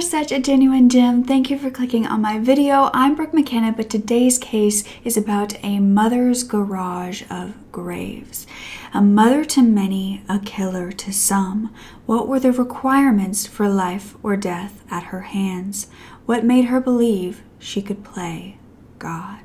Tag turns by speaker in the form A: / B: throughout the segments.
A: such a genuine gem. Thank you for clicking on my video. I'm Brooke Makenna, but today's case is about a mother's garage of graves. A mother to many, a killer to some. What were the requirements for life or death at her hands? What made her believe she could play God?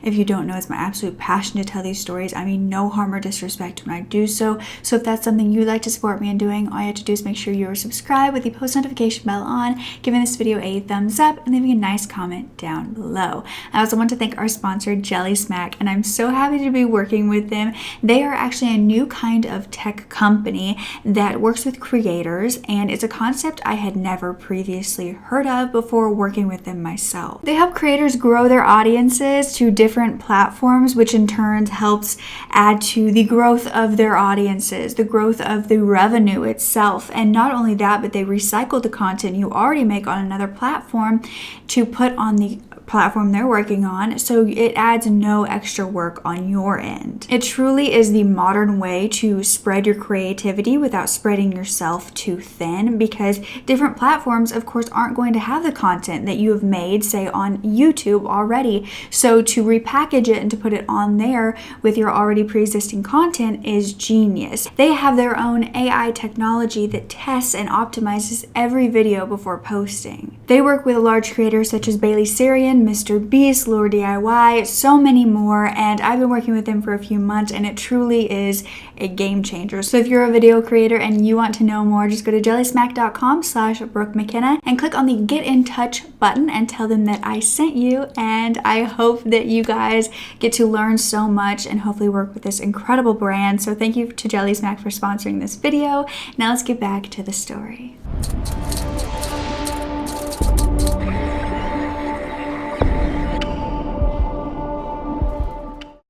A: If you don't know, it's my absolute passion to tell these stories. I mean no harm or disrespect when I do so. So if that's something you'd like to support me in doing, all you have to do is make sure you're subscribed with the post notification bell on, giving this video a thumbs up, and leaving a nice comment down below. I also want to thank our sponsor, Jelly Smack, and I'm so happy to be working with them. They are actually a new kind of tech company that works with creators, and it's a concept I had never previously heard of before working with them myself. They help creators grow their audiences to different platforms, which in turn helps add to the growth of their audiences, the growth of the revenue itself. And not only that, but they recycle the content you already make on another platform to put on the platform they're working on, so it adds no extra work on your end. It truly is the modern way to spread your creativity without spreading yourself too thin, because different platforms of course aren't going to have the content that you have made, say on YouTube already. So to repackage it and to put it on there with your already pre-existing content is genius. They have their own AI technology that tests and optimizes every video before posting. They work with large creators such as Bailey Sarian, Mr. Beast, Lord DIY, so many more, and I've been working with them for a few months and it truly is a game changer. So if you're a video creator and you want to know more, just go to jellysmack.com/Brooke Mckenna and click on the get in touch button and tell them that I sent you, and I hope that you guys get to learn so much and hopefully work with this incredible brand. So thank you to Jelly Smack for sponsoring this video. Now let's get back to the story.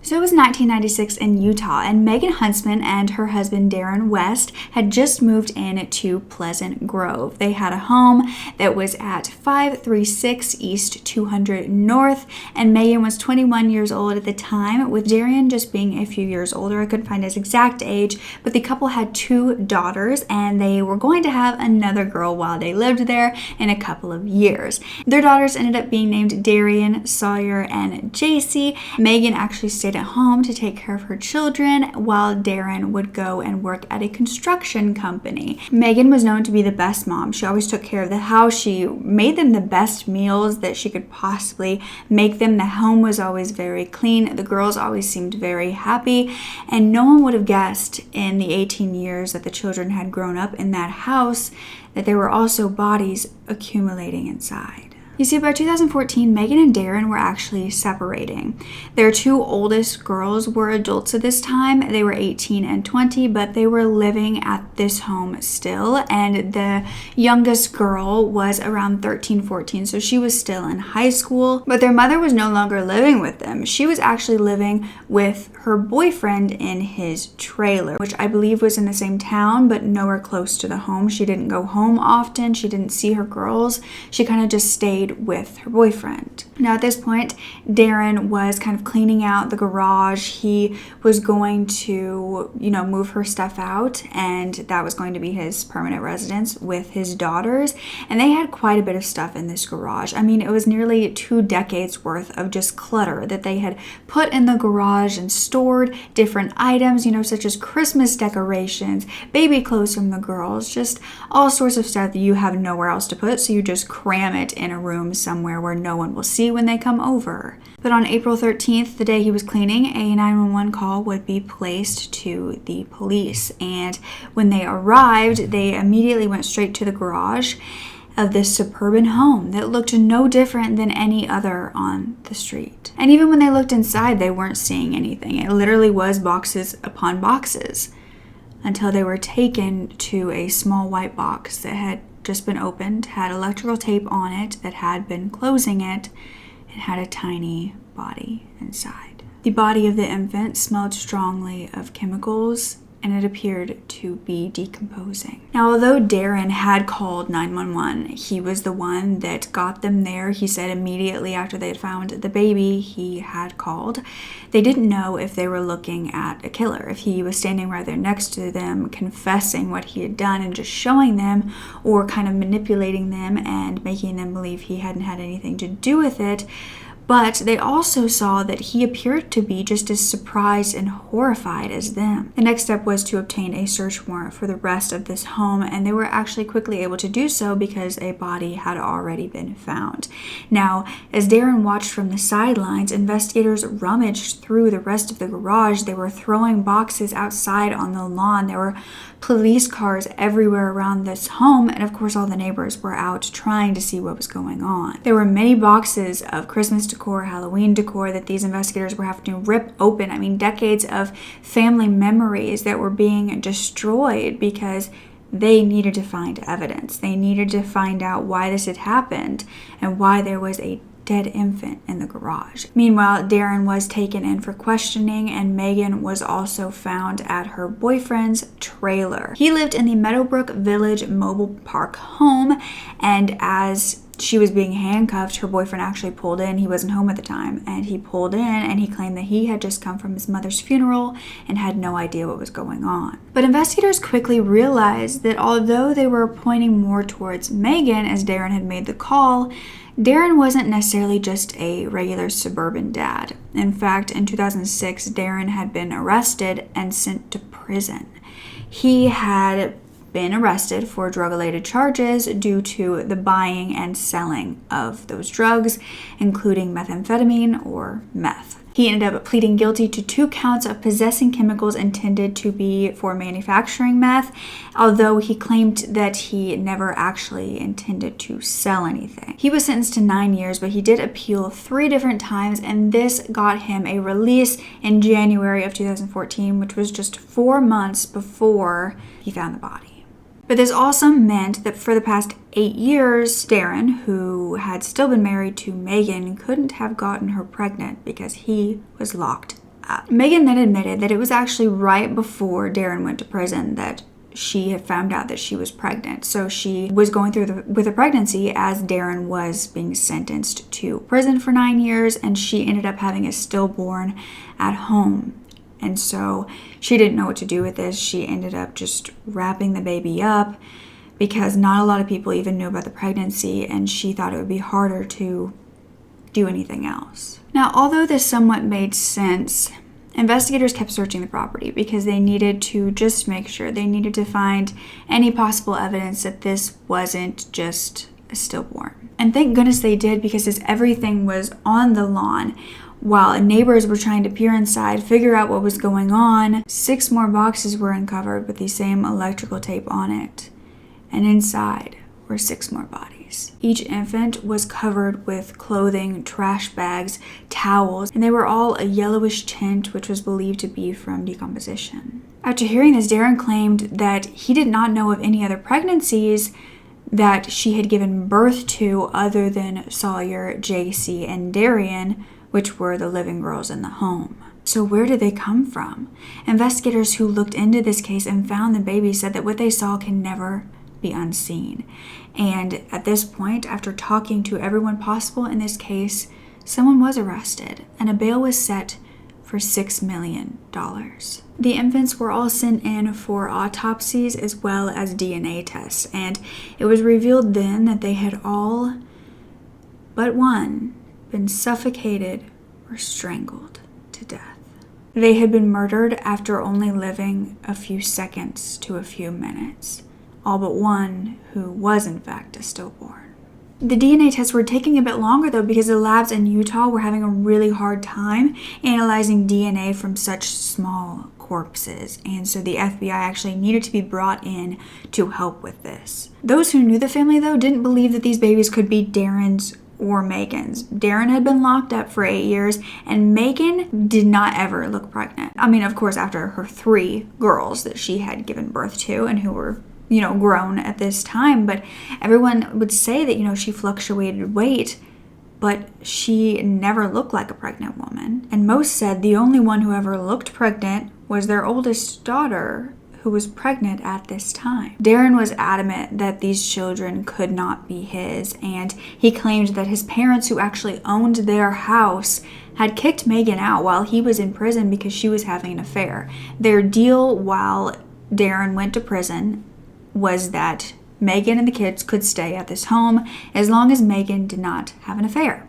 A: So it was 1996 in Utah, and Megan Huntsman and her husband Darren West had just moved in to Pleasant Grove. They had a home that was at 536 East 200 North, and Megan was 21 years old at the time, with Darren just being a few years older. I couldn't find his exact age, but the couple had 2 daughters, and they were going to have another girl while they lived there in a couple of years. Their daughters ended up being named Darian, Sawyer, and JC. Megan actually stayed at home to take care of her children while Darren would go and work at a construction company. Megan was known to be the best mom. She always took care of the house. She made them the best meals that she could possibly make them. The home was always very clean. The girls always seemed very happy, and no one would have guessed in the 18 years that the children had grown up in that house that there were also bodies accumulating inside. You see, by 2014, Megan and Darren were actually separating. Their 2 oldest girls were adults at this time. They were 18 and 20, but they were living at this home still. And the youngest girl was around 13, 14, so she was still in high school. But their mother was no longer living with them. She was actually living with her boyfriend in his trailer, which I believe was in the same town, but nowhere close to the home. She didn't go home often. She didn't see her girls. She kind of just stayed with her boyfriend. Now at this point, Darren was kind of cleaning out the garage. He was going to, move her stuff out, and that was going to be his permanent residence with his daughters. And they had quite a bit of stuff in this garage. I mean, it was nearly 2 decades worth of just clutter that they had put in the garage and stored different items, such as Christmas decorations, baby clothes from the girls, just all sorts of stuff that you have nowhere else to put, so you just cram it in a room somewhere where no one will see when they come over. But on April 13th, the day he was cleaning, a 911 call would be placed to the police. And when they arrived, they immediately went straight to the garage of this suburban home that looked no different than any other on the street. And even when they looked inside, they weren't seeing anything. It literally was boxes upon boxes until they were taken to a small white box that had just been opened, had electrical tape on it that had been closing it, and had a tiny body inside. The body of the infant smelled strongly of chemicals and it appeared to be decomposing. Now, although Darren had called 911, he was the one that got them there. He said immediately after they had found the baby, he had called. They didn't know if they were looking at a killer, if he was standing right there next to them, confessing what he had done and just showing them, or kind of manipulating them and making them believe he hadn't had anything to do with it. But they also saw that he appeared to be just as surprised and horrified as them. The next step was to obtain a search warrant for the rest of this home, and they were actually quickly able to do so because a body had already been found. Now, as Darren watched from the sidelines, investigators rummaged through the rest of the garage. They were throwing boxes outside on the lawn. There were police cars everywhere around this home, and of course all the neighbors were out trying to see what was going on. There were many boxes of Christmas decor, Halloween decor that these investigators were having to rip open. I mean, decades of family memories that were being destroyed because they needed to find evidence. They needed to find out why this had happened and why there was a dead infant in the garage. Meanwhile, Darren was taken in for questioning, and Megan was also found at her boyfriend's trailer. He lived in the Meadowbrook Village mobile park home, and as she was being handcuffed, her boyfriend actually pulled in. He wasn't home at the time, and he pulled in and he claimed that he had just come from his mother's funeral and had no idea what was going on. But investigators quickly realized that although they were pointing more towards Megan as Darren had made the call, Darren wasn't necessarily just a regular suburban dad. In fact, in 2006, Darren had been arrested and sent to prison. He had been arrested for drug-related charges due to the buying and selling of those drugs, including methamphetamine or meth. He ended up pleading guilty to 2 counts of possessing chemicals intended to be for manufacturing meth, although he claimed that he never actually intended to sell anything. He was sentenced to 9 years, but he did appeal 3 different times, and this got him a release in January of 2014, which was just 4 months before he found the body. But this also meant that for the past 8 years, Darren, who had still been married to Megan, couldn't have gotten her pregnant because he was locked up. Megan then admitted that it was actually right before Darren went to prison that she had found out that she was pregnant. So she was going through with a pregnancy as Darren was being sentenced to prison for 9 years, and she ended up having a stillborn at home. And so she didn't know what to do with this. She ended up just wrapping the baby up because not a lot of people even knew about the pregnancy, and she thought it would be harder to do anything else. Now, although this somewhat made sense, investigators kept searching the property because they needed to just make sure. They needed to find any possible evidence that this wasn't just a stillborn. And thank goodness they did, because as everything was on the lawn, while neighbors were trying to peer inside, figure out what was going on, 6 more boxes were uncovered with the same electrical tape on it. And inside were 6 more bodies. Each infant was covered with clothing, trash bags, towels, and they were all a yellowish tint, which was believed to be from decomposition. After hearing this, Darren claimed that he did not know of any other pregnancies that she had given birth to other than Sawyer, JC, and Darian, which were the living girls in the home. So where did they come from? Investigators who looked into this case and found the baby said that what they saw can never be unseen. And at this point, after talking to everyone possible in this case, someone was arrested and a bail was set for $6 million. The infants were all sent in for autopsies as well as DNA tests, and it was revealed then that they had all but one been suffocated or strangled to death. They had been murdered after only living a few seconds to a few minutes, all but one who was in fact a stillborn. The DNA tests were taking a bit longer though, because the labs in Utah were having a really hard time analyzing DNA from such small corpses, and so the FBI actually needed to be brought in to help with this. Those who knew the family though didn't believe that these babies could be Darren's or Megan's. Darren had been locked up for 8 years, and Megan did not ever look pregnant. I mean, of course, after her 3 girls that she had given birth to and who were, grown at this time, but everyone would say that, she fluctuated weight, but she never looked like a pregnant woman. And most said the only one who ever looked pregnant was their oldest daughter, who was pregnant at this time. Darren was adamant that these children could not be his, and he claimed that his parents, who actually owned their house, had kicked Megan out while he was in prison because she was having an affair. Their deal while Darren went to prison was that Megan and the kids could stay at this home as long as Megan did not have an affair.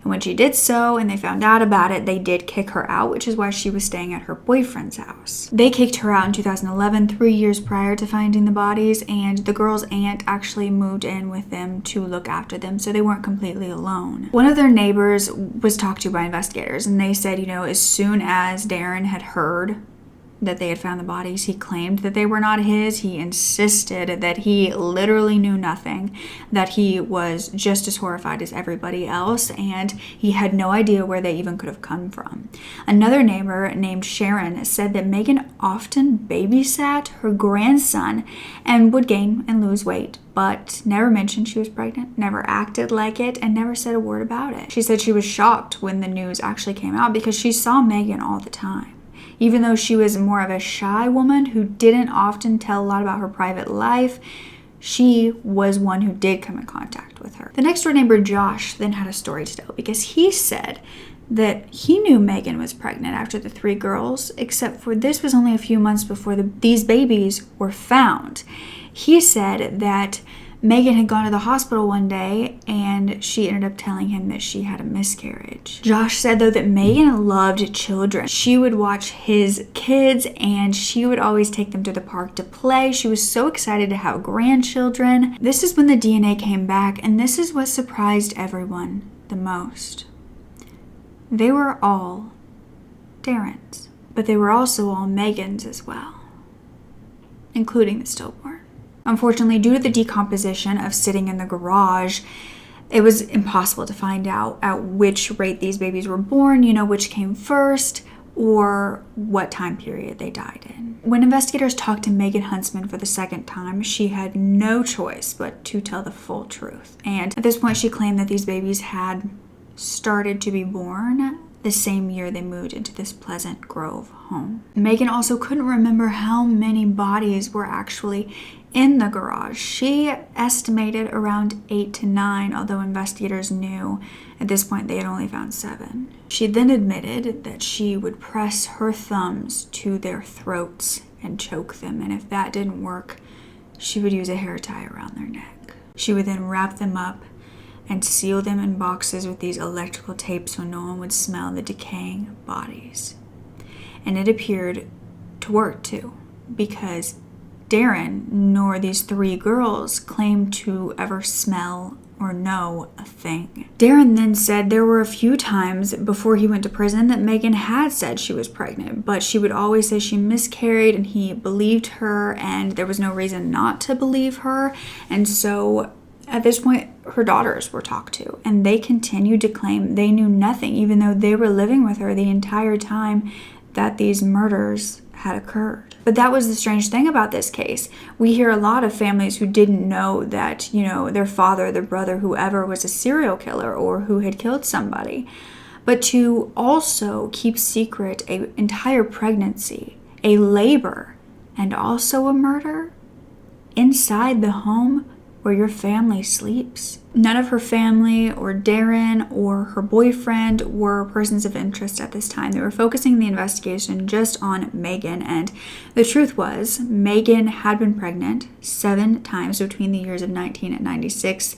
A: And when she did so and they found out about it, they did kick her out, which is why she was staying at her boyfriend's house. They kicked her out in 2011, 3 years prior to finding the bodies, and the girl's aunt actually moved in with them to look after them, so they weren't completely alone. One of their neighbors was talked to by investigators, and they said, as soon as Darren had heard that they had found the bodies, he claimed that they were not his. He insisted that he literally knew nothing, that he was just as horrified as everybody else, and he had no idea where they even could have come from. Another neighbor named Sharon said that Megan often babysat her grandson and would gain and lose weight, but never mentioned she was pregnant, never acted like it, and never said a word about it. She said she was shocked when the news actually came out because she saw Megan all the time. Even though she was more of a shy woman who didn't often tell a lot about her private life, she was one who did come in contact with her. The next door neighbor, Josh, then had a story to tell because he said that he knew Megan was pregnant after the 3 girls, except for this was only a few months before these babies were found. He said that Megan had gone to the hospital one day and she ended up telling him that she had a miscarriage. Josh said, though, that Megan loved children. She would watch his kids and she would always take them to the park to play. She was so excited to have grandchildren. This is when the DNA came back, and this is what surprised everyone the most. They were all Darren's, but they were also all Megan's as well, including the stillborn. Unfortunately, due to the decomposition of sitting in the garage, it was impossible to find out at which rate these babies were born, which came first, or what time period they died in. When investigators talked to Megan Huntsman for the second time, she had no choice but to tell the full truth. And at this point, she claimed that these babies had started to be born the same year they moved into this Pleasant Grove home. Megan also couldn't remember how many bodies were actually in the garage. She estimated around 8 to 9, although investigators knew at this point they had only found 7. She then admitted that she would press her thumbs to their throats and choke them, and if that didn't work, she would use a hair tie around their neck. She would then wrap them up and seal them in boxes with these electrical tapes so no one would smell the decaying bodies. And it appeared to work too, because Darren nor these 3 girls claimed to ever smell or know a thing. Darren then said there were a few times before he went to prison that Megan had said she was pregnant, but she would always say she miscarried, and he believed her, and there was no reason not to believe her. And so at this point, her daughters were talked to, and they continued to claim they knew nothing, even though they were living with her the entire time that these murders had occurred. But that was the strange thing about this case. We hear a lot of families who didn't know that, their father, their brother, whoever was a serial killer or who had killed somebody. But to also keep secret an entire pregnancy, a labor, and also a murder inside the home where your family sleeps. None of her family or Darren or her boyfriend were persons of interest at this time. They were focusing the investigation just on Megan, and the truth was Megan had been pregnant 7 times between the years of 1996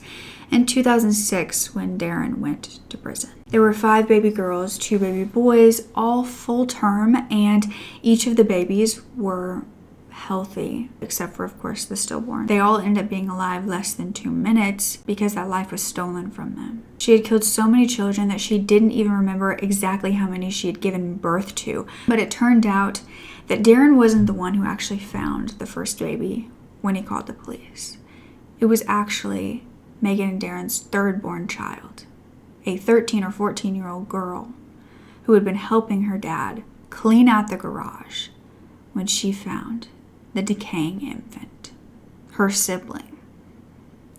A: and 2006 when Darren went to prison. There were 5 baby girls, 2 baby boys, all full term, and each of the babies were healthy, except for, of course, the stillborn. They all ended up being alive less than 2 minutes because that life was stolen from them. She had killed so many children that she didn't even remember exactly how many she had given birth to. But it turned out that Darren wasn't the one who actually found the first baby when he called the police. It was actually Megan and Darren's 3rd born child, a 13 or 14-year-old girl who had been helping her dad clean out the garage when she found the decaying infant, her sibling,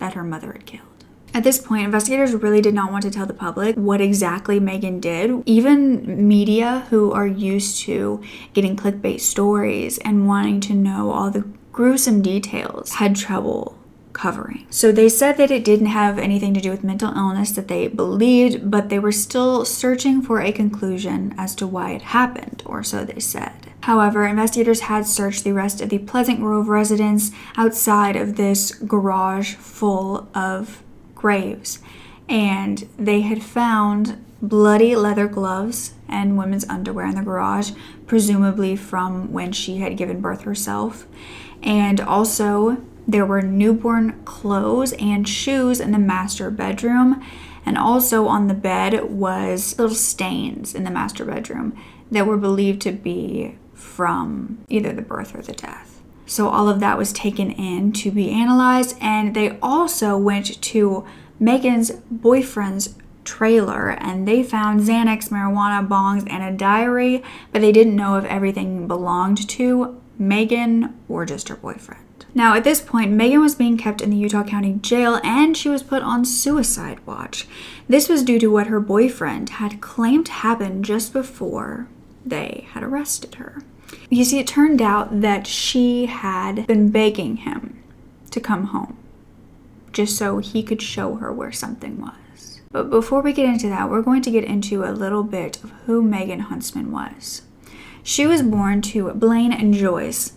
A: that her mother had killed. At this point, investigators really did not want to tell the public what exactly Megan did. Even media, who are used to getting clickbait stories and wanting to know all the gruesome details, had trouble covering. So they said that it didn't have anything to do with mental illness that they believed, but they were still searching for a conclusion as to why it happened, or so they said. However, investigators had searched the rest of the Pleasant Grove residence outside of this garage full of graves, and they had found bloody leather gloves and women's underwear in the garage, presumably from when she had given birth herself. And also, there were newborn clothes and shoes in the master bedroom, and also on the bed was little stains in the master bedroom that were believed to be from either the birth or the death. So all of that was taken in to be analyzed, and they also went to Megan's boyfriend's trailer and they found Xanax, marijuana, bongs, and a diary, but they didn't know if everything belonged to Megan or just her boyfriend. Now, at this point, Megan was being kept in the Utah County Jail and she was put on suicide watch. This was due to what her boyfriend had claimed happened just before they had arrested her. You see, it turned out that she had been begging him to come home just so he could show her where something was. But before we get into that, we're going to get into a little bit of who Megan Huntsman was. She was born to Blaine and Joyce,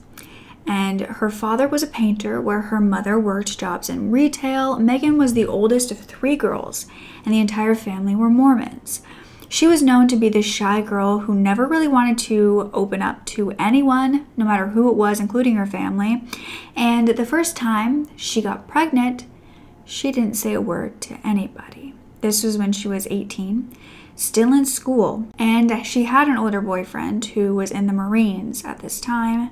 A: and her father was a painter where her mother worked jobs in retail. Megan was the oldest of 3 girls, and the entire family were Mormons. She was known to be the shy girl who never really wanted to open up to anyone, no matter who it was, including her family. And the first time she got pregnant, she didn't say a word to anybody. This was when she was 18, still in school, and she had an older boyfriend who was in the Marines at this time,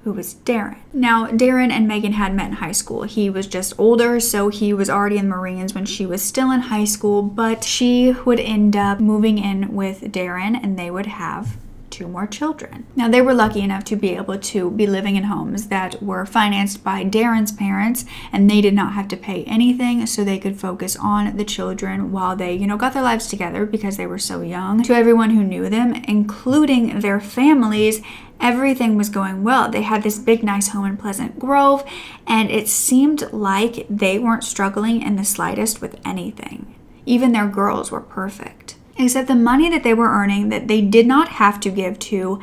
A: who was Darren. Now, Darren and Megan had met in high school. He was just older, so he was already in the Marines when she was still in high school, but she would end up moving in with Darren and they would have 2 more children. Now, they were lucky enough to be able to be living in homes that were financed by Darren's parents, and they did not have to pay anything, so they could focus on the children while they, got their lives together because they were so young. To everyone who knew them, including their families, everything was going well. They had this big, nice home in Pleasant Grove, and it seemed like they weren't struggling in the slightest with anything. Even their girls were perfect. Except the money that they were earning that they did not have to give to,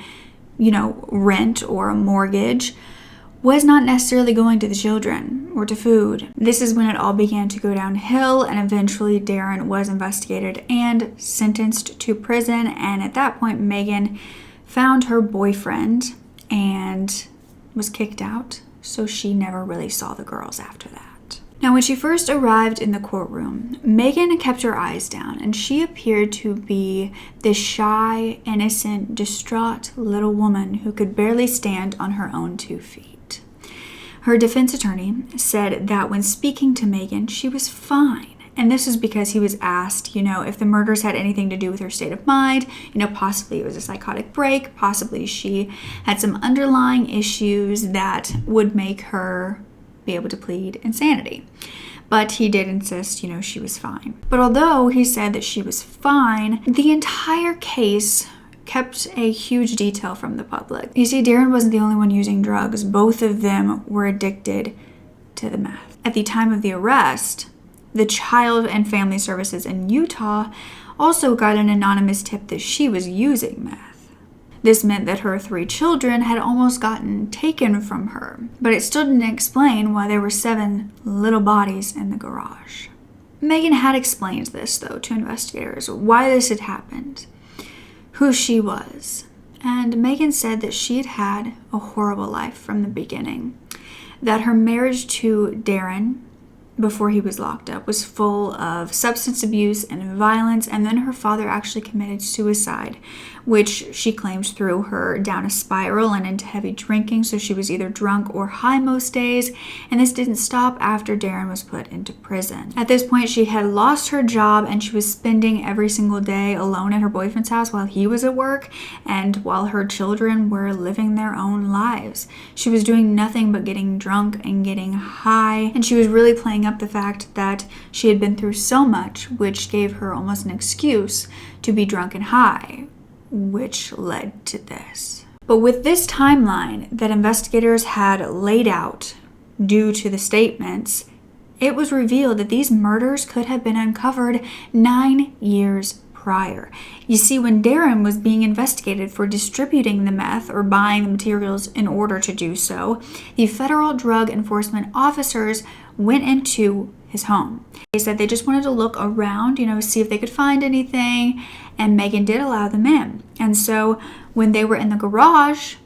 A: rent or a mortgage was not necessarily going to the children or to food. This is when it all began to go downhill, and eventually Darren was investigated and sentenced to prison. And at that point, Megan found her boyfriend and was kicked out, so she never really saw the girls after that. Now, when she first arrived in the courtroom, Megan kept her eyes down, and she appeared to be this shy, innocent, distraught little woman who could barely stand on her own 2 feet. Her defense attorney said that when speaking to Megan, she was fine. And this is because he was asked, if the murders had anything to do with her state of mind. Possibly it was a psychotic break. Possibly she had some underlying issues that would make her be able to plead insanity. But he did insist, she was fine. But although he said that she was fine, the entire case kept a huge detail from the public. You see, Darren wasn't the only one using drugs. Both of them were addicted to the meth. At the time of the arrest, the Child and Family Services in Utah also got an anonymous tip that she was using meth. This meant that her 3 children had almost gotten taken from her, but it still didn't explain why there were 7 little bodies in the garage. Megan had explained this, though, to investigators, why this had happened, who she was. And Megan said that she had had a horrible life from the beginning, that her marriage to Darren, before he was locked up, was full of substance abuse and violence, and then her father actually committed suicide, which she claims threw her down a spiral and into heavy drinking, so she was either drunk or high most days, and this didn't stop after Darren was put into prison. At this point, she had lost her job, and she was spending every single day alone at her boyfriend's house while he was at work, and while her children were living their own lives. She was doing nothing but getting drunk and getting high, and she was really playing bringing up the fact that she had been through so much, which gave her almost an excuse to be drunk and high, which led to this. But with this timeline that investigators had laid out due to the statements, it was revealed that these murders could have been uncovered 9 years prior. You see, when Darren was being investigated for distributing the meth or buying the materials in order to do so, the federal drug enforcement officers went into his home. They said they just wanted to look around, see if they could find anything, and Megan did allow them in. And so when they were in the garage,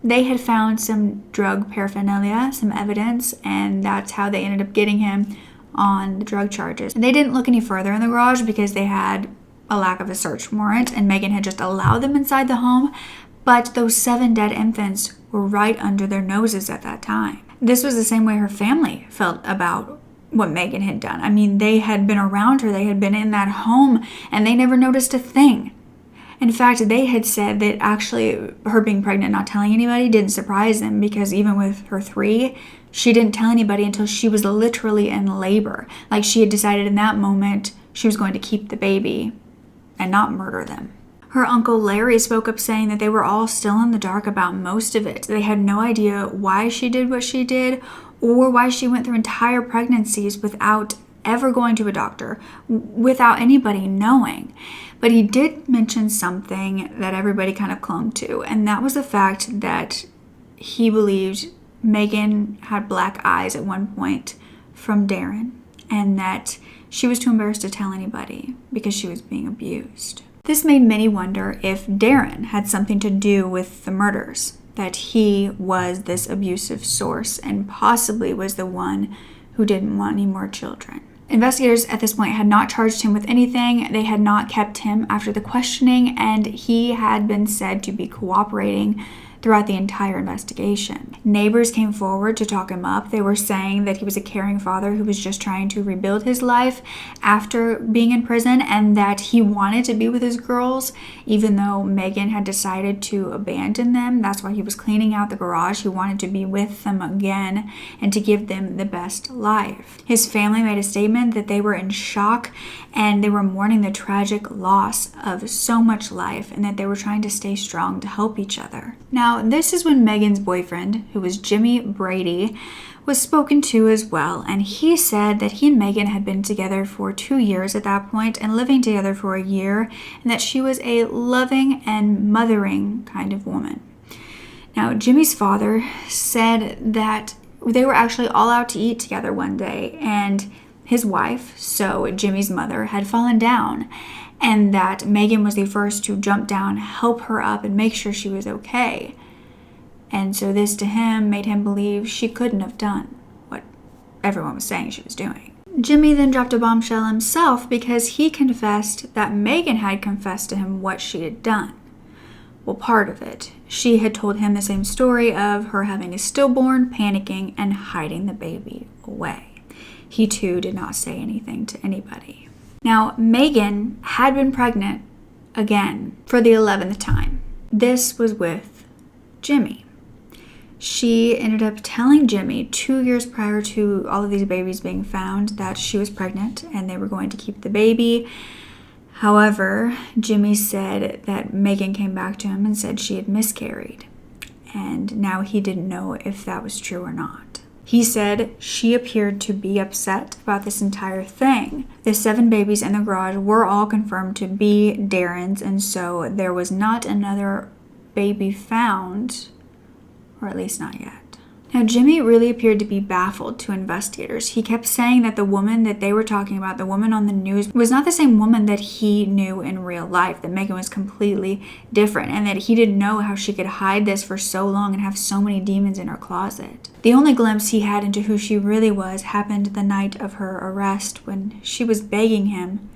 A: they had found some drug paraphernalia, some evidence, and that's how they ended up getting him on the drug charges. And they didn't look any further in the garage because they had a lack of a search warrant, and Megan had just allowed them inside the home, but those 7 dead infants were right under their noses at that time. This was the same way her family felt about what Megan had done. I mean, they had been around her, they had been in that home, and they never noticed a thing. In fact, they had said that actually her being pregnant, not telling anybody, didn't surprise them, because even with her 3, she didn't tell anybody until she was literally in labor. Like, she had decided in that moment she was going to keep the baby and not murder them. Her uncle Larry spoke up saying that they were all still in the dark about most of it. They had no idea why she did what she did or why she went through entire pregnancies without ever going to a doctor, without anybody knowing. But he did mention something that everybody kind of clung to, and that was the fact that he believed Megan had black eyes at one point from Darren, and that she was too embarrassed to tell anybody because she was being abused. This made many wonder if Darren had something to do with the murders, that he was this abusive source and possibly was the one who didn't want any more children. Investigators at this point had not charged him with anything. They had not kept him after the questioning, and he had been said to be cooperating throughout the entire investigation. Neighbors came forward to talk him up. They were saying that he was a caring father who was just trying to rebuild his life after being in prison, and that he wanted to be with his girls, even though Megan had decided to abandon them. That's why he was cleaning out the garage. He wanted to be with them again and to give them the best life. His family made a statement that they were in shock and they were mourning the tragic loss of so much life, and that they were trying to stay strong to help each other. Now, this is when Megan's boyfriend, who was Jimmy Brady, was spoken to as well, and he said that he and Megan had been together for 2 years at that point and living together for a year, and that she was a loving and mothering kind of woman. Now, Jimmy's father said that they were actually all out to eat together one day, and his wife, so Jimmy's mother, had fallen down, and that Megan was the first to jump down, help her up, and make sure she was okay. And so this to him made him believe she couldn't have done what everyone was saying she was doing. Jimmy then dropped a bombshell himself because he confessed that Megan had confessed to him what she had done. Well, part of it. She had told him the same story of her having a stillborn, panicking, and hiding the baby away. He too did not say anything to anybody. Now, Megan had been pregnant again for the 11th time. This was with Jimmy. She ended up telling Jimmy 2 years prior to all of these babies being found that she was pregnant and they were going to keep the baby. However, Jimmy said that Megan came back to him and said she had miscarried, and now he didn't know if that was true or not. He said she appeared to be upset about this entire thing. The 7 babies in the garage were all confirmed to be Darren's, and so there was not another baby found, or at least not yet. Now, Jimmy really appeared to be baffled to investigators. He kept saying that the woman that they were talking about, the woman on the news, was not the same woman that he knew in real life, that Megan was completely different, and that he didn't know how she could hide this for so long and have so many demons in her closet. The only glimpse he had into who she really was happened the night of her arrest, when she was begging him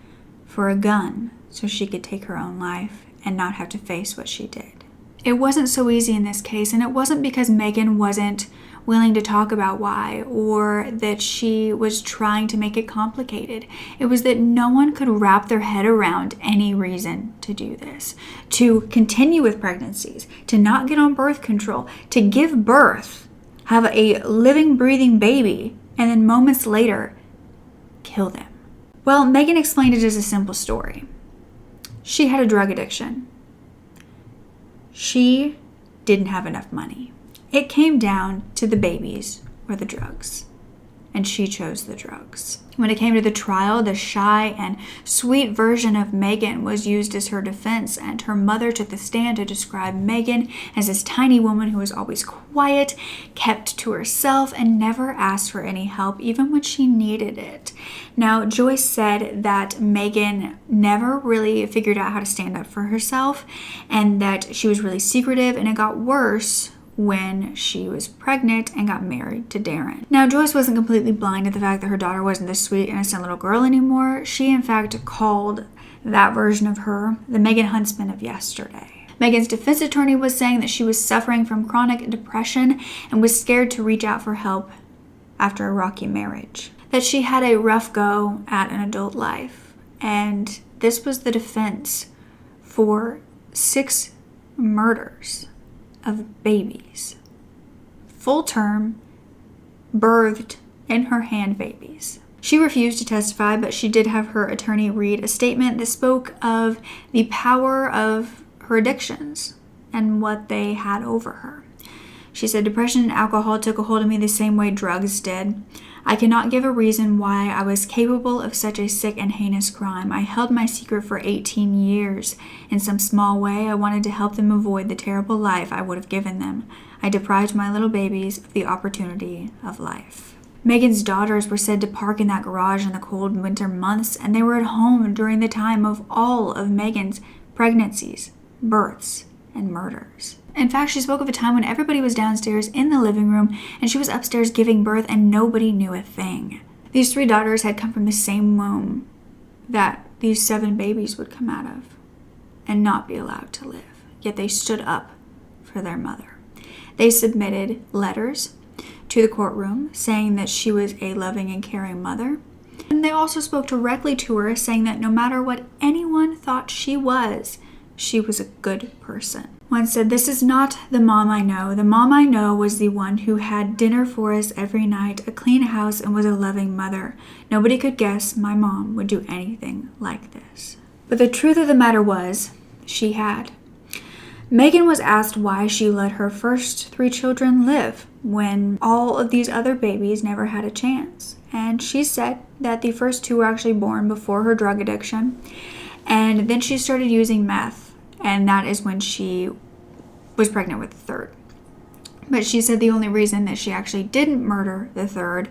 A: for a gun so she could take her own life and not have to face what she did. It wasn't so easy in this case, and it wasn't because Megan wasn't willing to talk about why, or that she was trying to make it complicated. It was that no one could wrap their head around any reason to do this, to continue with pregnancies, to not get on birth control, to give birth, have a living, breathing baby, and then moments later, kill them. Well, Megan explained it as a simple story. She had a drug addiction. She didn't have enough money. It came down to the babies or the drugs, and she chose the drugs. When it came to the trial, the shy and sweet version of Megan was used as her defense, and her mother took the stand to describe Megan as this tiny woman who was always quiet, kept to herself, and never asked for any help, even when she needed it. Now, Joyce said that Megan never really figured out how to stand up for herself, and that she was really secretive, and it got worse when she was pregnant and got married to Darren. Now, Joyce wasn't completely blind to the fact that her daughter wasn't this sweet, innocent little girl anymore. She, in fact, called that version of her the Megan Huntsman of yesterday. Megan's defense attorney was saying that she was suffering from chronic depression and was scared to reach out for help after a rocky marriage. That she had a rough go at an adult life. And this was the defense for 6 murders of babies, full term, birthed in her hand babies. She refused to testify, but she did have her attorney read a statement that spoke of the power of her addictions and what they had over her. She said, "Depression and alcohol took a hold of me the same way drugs did. I cannot give a reason why I was capable of such a sick and heinous crime. I held my secret for 18 years. In some small way, I wanted to help them avoid the terrible life I would have given them. I deprived my little babies of the opportunity of life." Megan's daughters were said to park in that garage in the cold winter months, and they were at home during the time of all of Megan's pregnancies, births, and murders. In fact, she spoke of a time when everybody was downstairs in the living room and she was upstairs giving birth and nobody knew a thing. These 3 daughters had come from the same womb that these 7 babies would come out of and not be allowed to live. Yet they stood up for their mother. They submitted letters to the courtroom saying that she was a loving and caring mother. And they also spoke directly to her, saying that no matter what anyone thought she was a good person. One said, "This is not the mom I know. The mom I know was the one who had dinner for us every night, a clean house, and was a loving mother. Nobody could guess my mom would do anything like this." But the truth of the matter was, she had. Megan was asked why she let her first 3 children live when all of these other babies never had a chance. And she said that the first 2 were actually born before her drug addiction. And then she started using meth. And that is when she was pregnant with the 3rd. But she said the only reason that she actually didn't murder the 3rd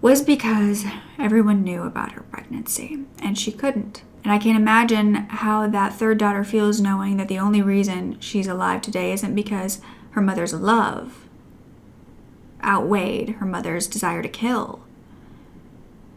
A: was because everyone knew about her pregnancy and she couldn't. And I can't imagine how that 3rd daughter feels knowing that the only reason she's alive today isn't because her mother's love outweighed her mother's desire to kill,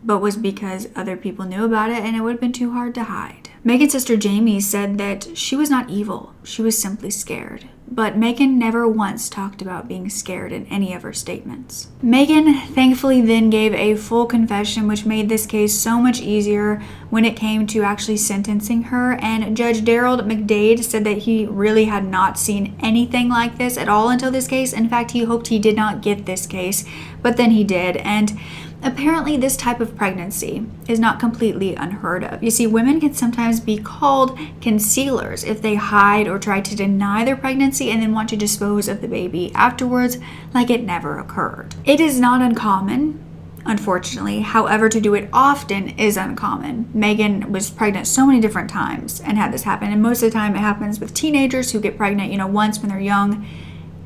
A: but was because other people knew about it and it would have been too hard to hide. Megan's sister Jamie said that she was not evil, she was simply scared. But Megan never once talked about being scared in any of her statements. Megan thankfully then gave a full confession, which made this case so much easier when it came to actually sentencing her. And Judge Daryl McDade said that he really had not seen anything like this at all until this case. In fact, he hoped he did not get this case, but then he did. And apparently this type of pregnancy is not completely unheard of. You see, women can sometimes be called concealers if they hide or try to deny their pregnancy and then want to dispose of the baby afterwards like it never occurred. It is not uncommon, unfortunately. However, to do it often is uncommon. Megan was pregnant so many different times and had this happen. And most of the time it happens with teenagers who get pregnant, once when they're young,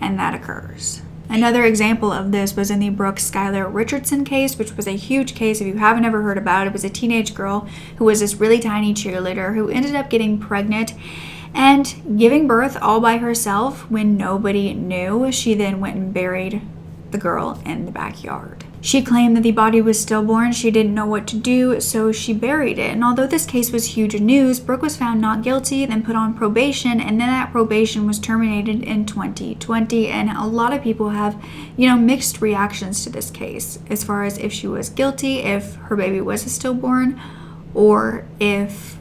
A: and that occurs. Another example of this was in the Brooke Skylar Richardson case, which was a huge case. If you haven't ever heard about it, it was a teenage girl who was this really tiny cheerleader who ended up getting pregnant and giving birth all by herself when nobody knew. She then went and buried the girl in the backyard. She claimed that the body was stillborn. She didn't know what to do, so she buried it. And although this case was huge news, Brooke was found not guilty, then put on probation, and then that probation was terminated in 2020. And a lot of people have, mixed reactions to this case as far as if she was guilty, if her baby was a stillborn, or if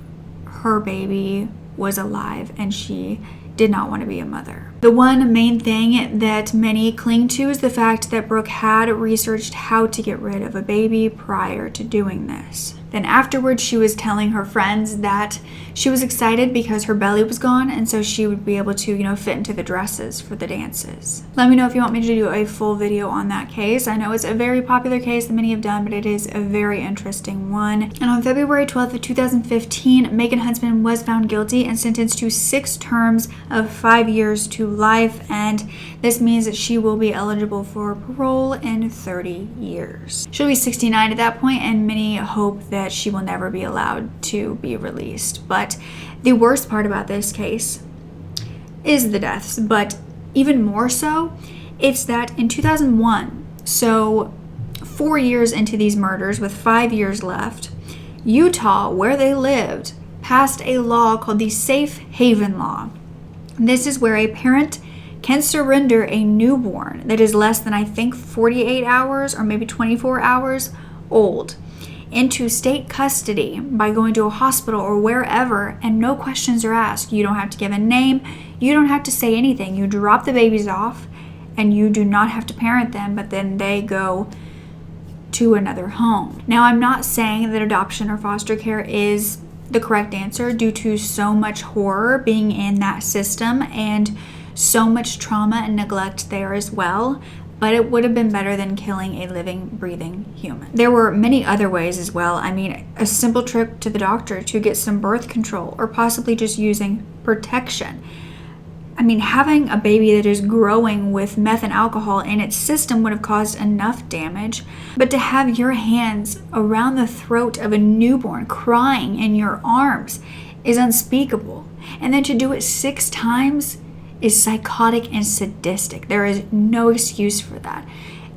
A: her baby was alive and she did not want to be a mother. The one main thing that many cling to is the fact that Brooke had researched how to get rid of a baby prior to doing this. Then afterwards, she was telling her friends that she was excited because her belly was gone, and so she would be able to, fit into the dresses for the dances. Let me know if you want me to do a full video on that case. I know it's a very popular case that many have done, but it is a very interesting one. And on February 12th of 2015, Megan Huntsman was found guilty and sentenced to 6 terms of 5 years to life, and this means that she will be eligible for parole in 30 years. She'll be 69 at that point, and many hope that she will never be allowed to be released. But the worst part about this case is the deaths, but even more so, it's that in 2001, so 4 years into these murders with 5 years left, Utah, where they lived, passed a law called the Safe Haven Law. This is where a parent can surrender a newborn that is less than, I think, 48 hours or maybe 24 hours old into state custody by going to a hospital or wherever, and no questions are asked. You don't have to give a name. You don't have to say anything. You drop the babies off and you do not have to parent them, but then they go to another home. Now, I'm not saying that adoption or foster care is the correct answer due to so much horror being in that system and so much trauma and neglect there as well, but it would have been better than killing a living, breathing human. There were many other ways as well. I mean, a simple trip to the doctor to get some birth control, or possibly just using protection. I mean, having a baby that is growing with meth and alcohol in its system would have caused enough damage, but to have your hands around the throat of a newborn crying in your arms is unspeakable. And then to do it 6 times is psychotic and sadistic. There is no excuse for that.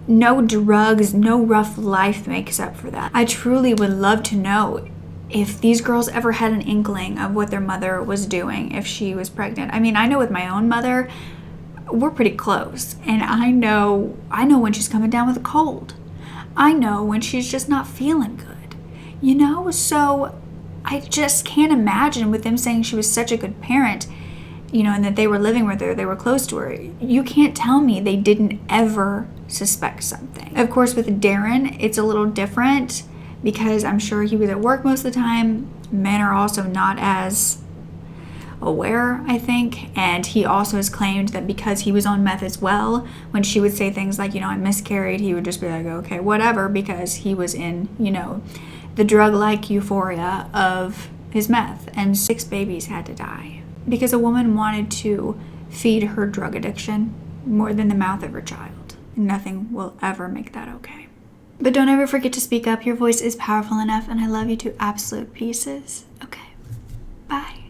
A: No drugs, no rough life makes up for that. I truly would love to know if these girls ever had an inkling of what their mother was doing if she was pregnant. I mean, I know with my own mother, we're pretty close, and I know when she's coming down with a cold. I know when she's just not feeling good. So I just can't imagine with them saying she was such a good parent, and that they were living with her, they were close to her. You can't tell me they didn't ever suspect something. Of course, with Darren, it's a little different because I'm sure he was at work most of the time. Men are also not as aware, I think. And he also has claimed that because he was on meth as well, when she would say things like, I miscarried, he would just be like, okay, whatever, because he was in, the drug-like euphoria of his meth. And 6 babies had to die because a woman wanted to feed her drug addiction more than the mouth of her child. Nothing will ever make that okay. But don't ever forget to speak up. Your voice is powerful enough, and I love you to absolute pieces. Okay, bye.